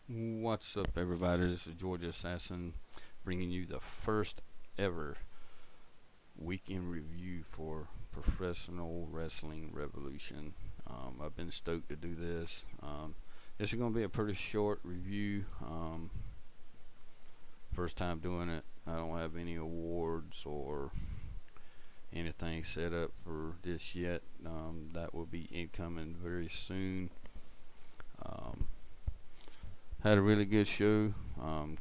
What's up, everybody? This is Georgia Assassin bringing you the first ever weekend review for Professional Wrestling Revolution. I've been stoked to do this. This is going to be a pretty short review. First time doing it. I don't have any awards or anything set up for this yet. That will be incoming very soon. Um, Had a really good show.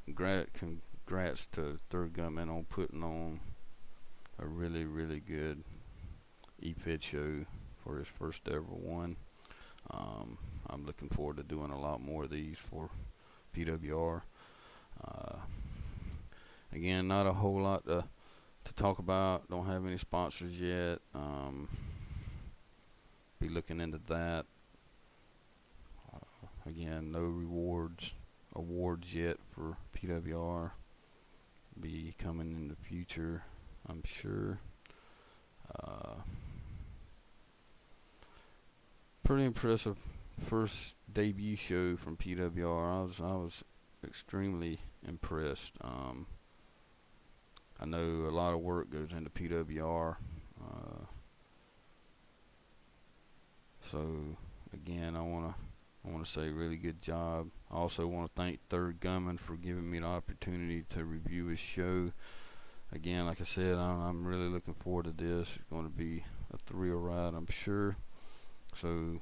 Congrats to Third Gunman on putting on a really good E-Fed show for his first ever one. I'm looking forward to doing a lot more of these for PWR. Uh, Again, not a whole lot to talk about. Don't have any sponsors yet. Be looking into that. Again, no awards yet for PWR. Be coming in the future, I'm sure. Uh, Pretty impressive first debut show from PWR. I was extremely impressed. I know a lot of work goes into PWR. So again, I want to say really good job. I also want to thank Third Gunman for giving me the opportunity to review his show. Again, like I said, I'm really looking forward to this. It's going to be a thrill ride, I'm sure. So,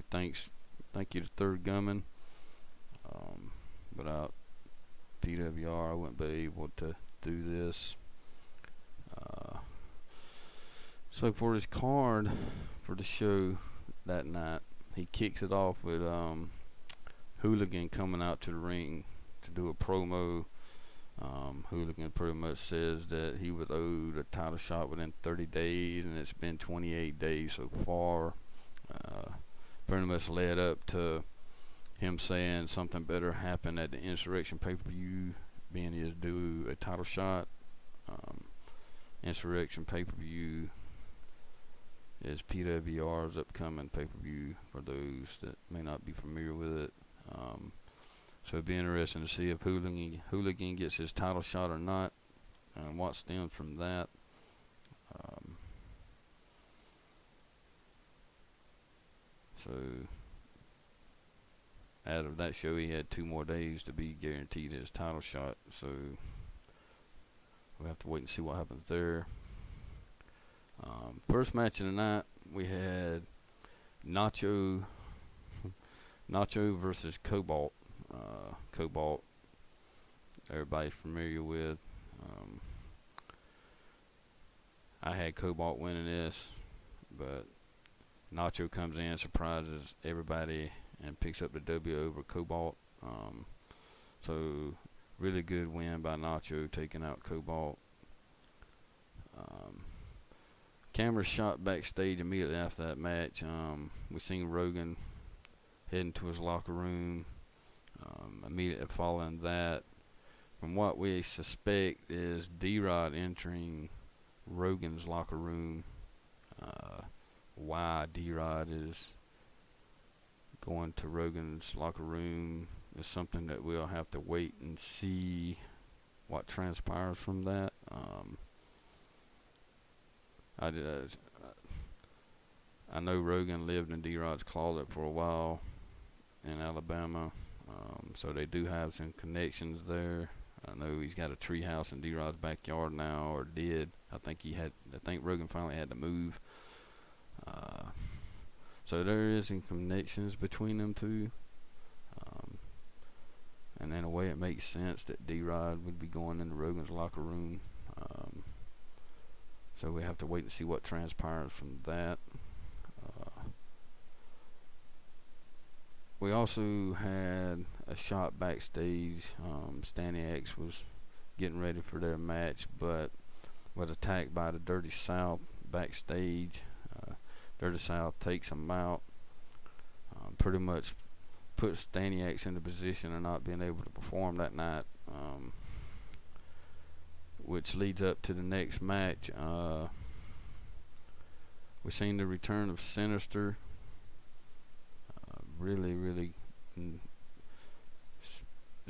thank you to Third Gunman. Without PWR, I wouldn't be able to do this. So for his card for the show that night, he kicks it off with Hooligan coming out to the ring to do a promo. Hooligan pretty much says that he was owed a title shot within 30 days, and it's been 28 days so far. Pretty much led up to him saying something better happened at the Insurrection pay-per-view, being his due a title shot. Insurrection pay-per-view is PWR's upcoming pay-per-view for those that may not be familiar with it. So it'd be interesting to see if Hooligan gets his title shot or not, and what stems from that. So out of that show, he had 2 more days to be guaranteed his title shot. So we'll have to wait and see what happens there. First match of the night, we had Nacho versus Cobalt. Cobalt, everybody's familiar with. I had Cobalt winning this, but Nacho comes in, surprises everybody, and picks up the W over Cobalt. So really good win by Nacho, taking out Cobalt. Camera shot backstage immediately after that match. We seen Rogan heading to his locker room. Immediately following that, from what we suspect, is D-Rod entering Rogan's locker room. Why D-Rod is going to Rogan's locker room is something that we'll have to wait and see what transpires from that. I know Rogan lived in D-Rod's closet for a while in Alabama, so they do have some connections there. I know he's got a tree house in D-Rod's backyard now, or did. I think Rogan finally had to move. So there is some connections between them two. And in a way, it makes sense that D-Rod would be going into Rogan's locker room. So we have to wait and see what transpires from that. We also had a shot backstage. Stanley X was getting ready for their match, but was attacked by the Dirty South backstage. Dirty South takes him out. Pretty much puts Staniacs in the position of not being able to perform that night, which leads up to the next match. We've seen the return of Sinister. Really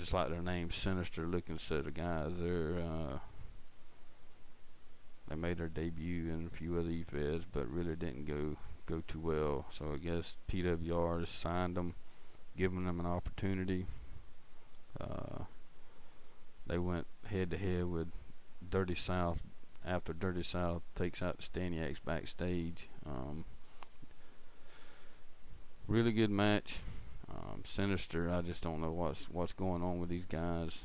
just like their name, sinister looking set of guys. They made their debut in a few other events, but really didn't go too well. So I guess PWR has signed them, giving them an opportunity. They went head to head with Dirty South after Dirty South takes out the Staniacs backstage. Really good match. Sinister, I just don't know what's going on with these guys.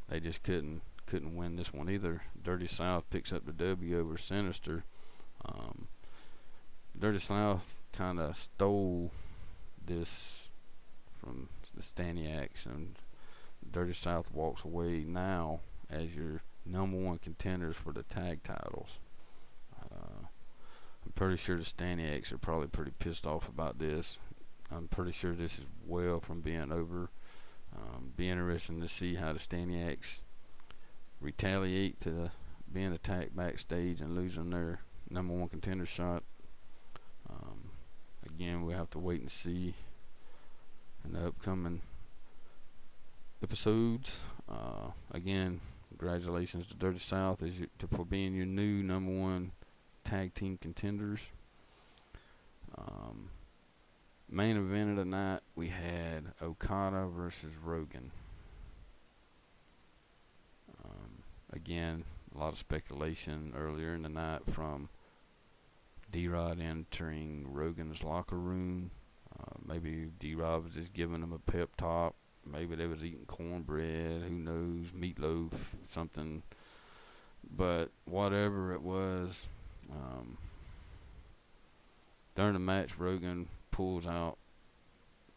They just couldn't win this one either. Dirty South picks up the W over Sinister. Dirty South kind of stole this from the Staniacs, and Dirty South walks away now as your number one contenders for the tag titles. I'm pretty sure the Staniacs are probably pretty pissed off about this. I'm pretty sure this is well from being over. Be interesting to see how the Staniacs retaliate to being attacked backstage and losing their number one contender shot. Again, we have to wait and see in the upcoming episodes. Again, congratulations to Dirty South for being your new number one tag team contenders. Main event of the night, we had Okada versus Rogan. Again, a lot of speculation earlier in the night from D-Rod entering Rogan's locker room. Maybe D-Rod was just giving him a pep talk. Maybe they was eating cornbread, who knows, meatloaf, something. But whatever it was, during the match, Rogan pulls out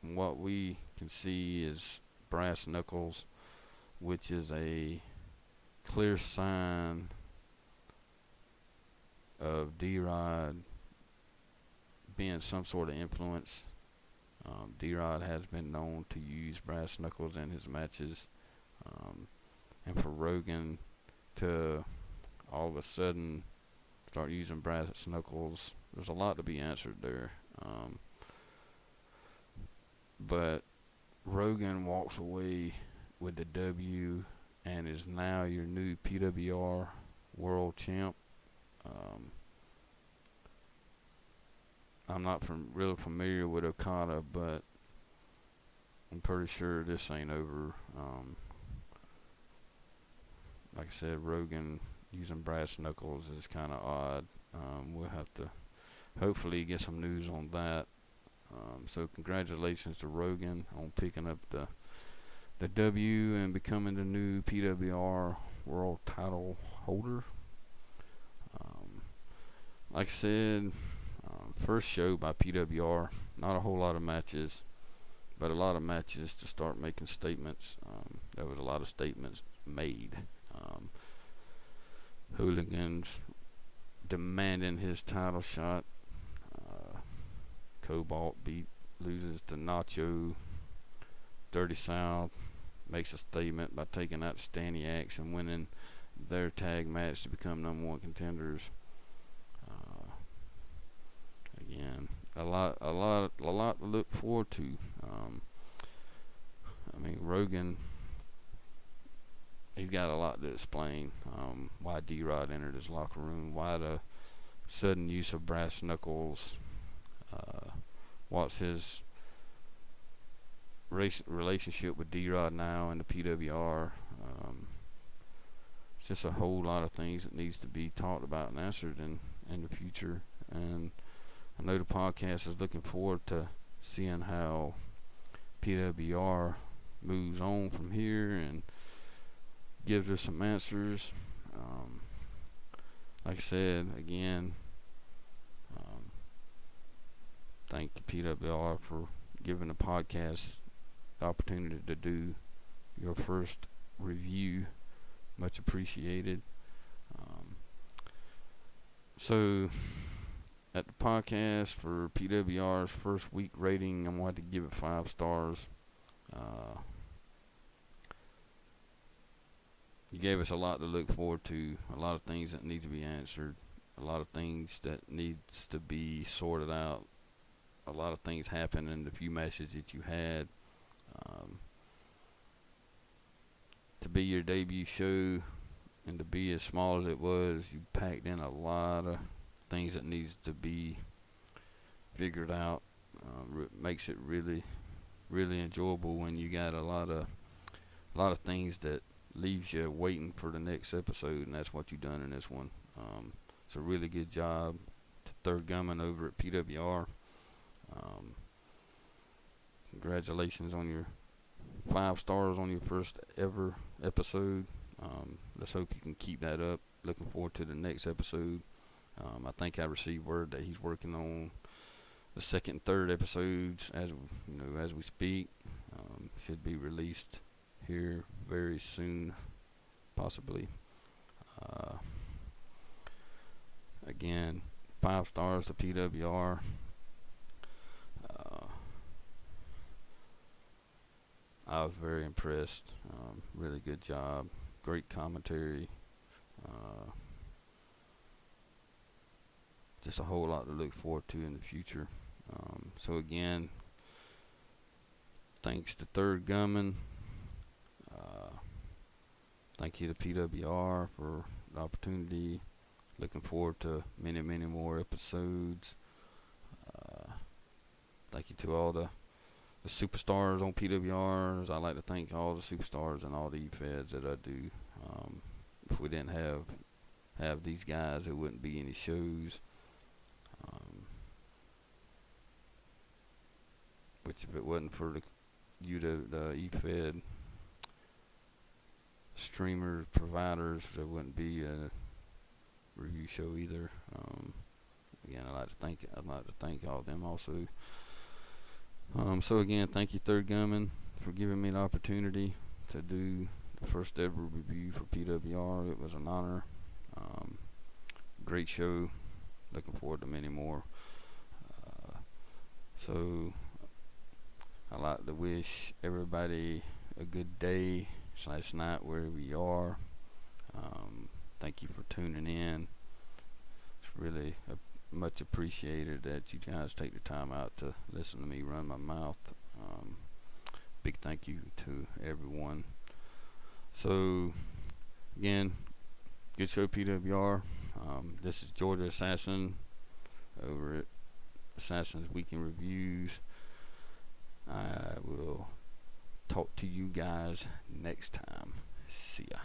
what we can see is brass knuckles, which is a clear sign of D-Rod being some sort of influence. D-Rod has been known to use brass knuckles in his matches, and for Rogan to all of a sudden start using brass knuckles, there's a lot to be answered there. But Rogan walks away with the W and is now your new PWR world champ. I'm not real familiar with Okada, but I'm pretty sure this ain't over. Like I said, Rogan using brass knuckles is kind of odd. We'll have to hopefully get some news on that. So congratulations to Rogan on picking up the W and becoming the new PWR world title holder. Like I said, first show by PWR, not a whole lot of matches, but a lot of matches to start making statements. There was a lot of statements made. Hooligans demanding his title shot. Cobalt loses to Nacho. Dirty South makes a statement by taking out the Staniacs and winning their tag match to become number one contenders. Again, a lot to look forward to. I mean, Rogan, he's got a lot to explain. Why D-Rod entered his locker room, why the sudden use of brass knuckles, what's his relationship with D-Rod now in the PWR. It's just a whole lot of things that needs to be talked about and answered in the future. And I know the podcast is looking forward to seeing how PWR moves on from here and gives us some answers. Like I said, again, thank you PWR for giving the podcast the opportunity to do your first review. Much appreciated. So at the podcast for PWR's first week rating, I'm going to give it 5 stars. You gave us a lot to look forward to, a lot of things that need to be answered, a lot of things that needs to be sorted out, a lot of things happened in the few matches that you had. Um, to be your debut show and to be as small as it was, you packed in a lot of things that needs to be figured out. Makes it really, really enjoyable when you got a lot of things that leaves you waiting for the next episode, and that's what you done in this one. It's a really good job to Third Gunman over at PWR. Um, Congratulations on your 5 stars on your first ever episode. Let's hope you can keep that up. Looking forward to the next episode. I think I received word that he's working on the second and third episodes as we speak. Should be released here very soon, possibly. Uh, Again, 5 stars to PWR. I was very impressed. Really good job. Great commentary. Uh, just a whole lot to look forward to in the future. So again, thanks to Third Gunman. Thank you to PWR for the opportunity. Looking forward to many, many more episodes. Thank you to all the superstars on PWRs. I'd like to thank all the superstars and all the E-Feds that I do. If we didn't have these guys, there wouldn't be any shows. Which if it wasn't for the E-Fed streamers, providers, there wouldn't be a review show either. Again, I'd like to thank all of them also. So again, thank you Third Gunman for giving me the opportunity to do the first ever review for PWR. It was an honor. Great show. Looking forward to many more. So I'd like to wish everybody a good day / night wherever you are. Thank you for tuning in. It's really much appreciated that you guys take the time out to listen to me run my mouth. Big thank you to everyone. So again, good show PWR. This is Georgia Assassin over at Assassin's Weekend Reviews. I will talk to you guys next time. See ya.